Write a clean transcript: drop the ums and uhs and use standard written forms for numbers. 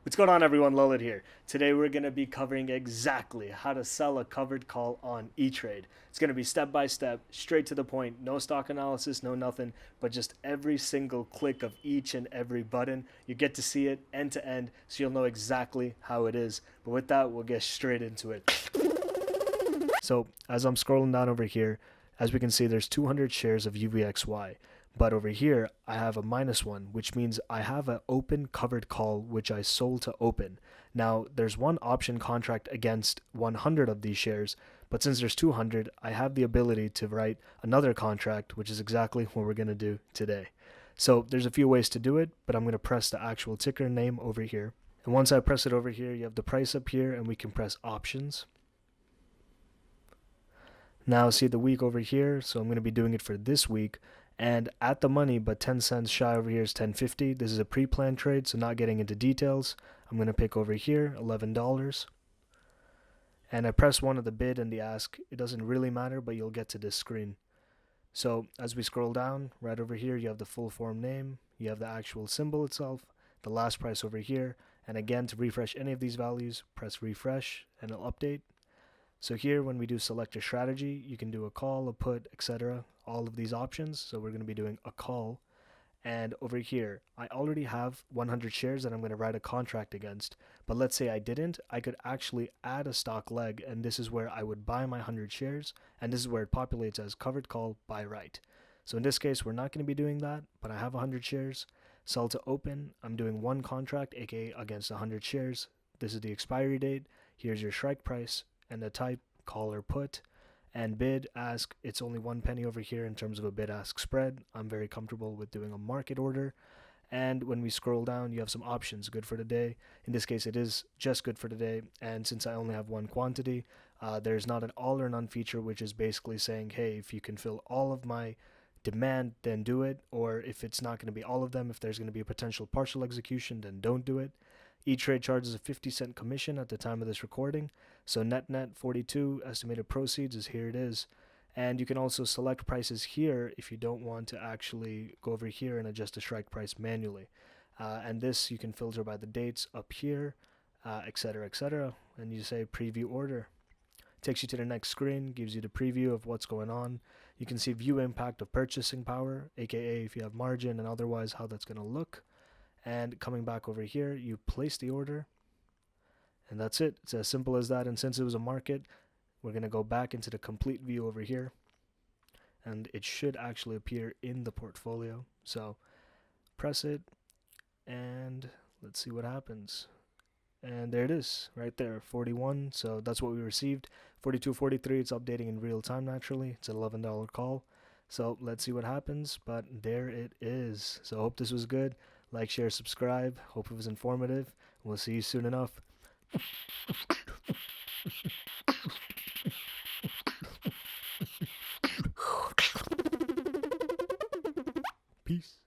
What's going on, everyone? Lalit here. Today we're going to be covering exactly how to sell a covered call on Etrade. It's going to be step by step, straight to the point, no stock analysis, no nothing, but just every single click of each and every button. You get to see it end to end, so you'll know exactly how it is. But with that, we'll get straight into it. So as I'm scrolling down over here, as we can see, there's 200 shares of UVXY. But over here, I have a -1, which means I have an open covered call, which I sold to open. Now, there's one option contract against 100 of these shares, but since there's 200, I have the ability to write another contract, which is exactly what we're going to do today. So there's a few ways to do it, but I'm going to press the actual ticker name over here. And once I press it over here, you have the price up here, and we can press options. Now see the week over here, so I'm going to be doing it for this week. And at the money, but 10 cents shy over here is 10.50. This is a pre-planned trade, so not getting into details. I'm going to pick over here $11. And I press one of the bid and the ask. It doesn't really matter, but you'll get to this screen. So as we scroll down, right over here, you have the full form name. You have the actual symbol itself, the last price over here. And again, to refresh any of these values, press refresh and it'll update. So here, when we do select a strategy, you can do a call, a put, etc. All of these options. So we're going to be doing a call. And over here, I already have 100 shares that I'm going to write a contract against. But let's say I didn't, I could actually add a stock leg. And this is where I would buy my 100 shares. And this is where it populates as covered call, buy right. So in this case, we're not going to be doing that. But I have 100 shares. Sell to open. I'm doing one contract, aka against 100 shares. This is the expiry date. Here's your strike price. And the type, call or put, and bid, ask. It's only 1 penny over here in terms of a bid ask spread. I'm very comfortable with doing a market order. And when we scroll down, you have some options, good for today. In this case, it is just good for today. And since I only have one quantity, there's not an all or none feature, which is basically saying, hey, if you can fill all of my demand, then do it. Or if it's not going to be all of them, if there's going to be a potential partial execution, then don't do it. Etrade charges a 50-cent commission at the time of this recording. So net 42 estimated proceeds is here it is. And you can also select prices here if you don't want to actually go over here and adjust the strike price manually. And this you can filter by the dates up here, etc., etc. And you say preview order. Takes you to the next screen, gives you the preview of what's going on. You can see view impact of purchasing power, aka if you have margin and otherwise how that's going to look. And coming back over here, you place the order. And that's it. It's as simple as that. And since it was a market, we're going to go back into the complete view over here. And it should actually appear in the portfolio. So press it. And let's see what happens. And there it is, right there, 41. So that's what we received. 42.43, it's updating in real time naturally. It's an $11 call. So let's see what happens. But there it is. So I hope this was good. Like, share, subscribe. Hope it was informative. We'll see you soon enough. Peace.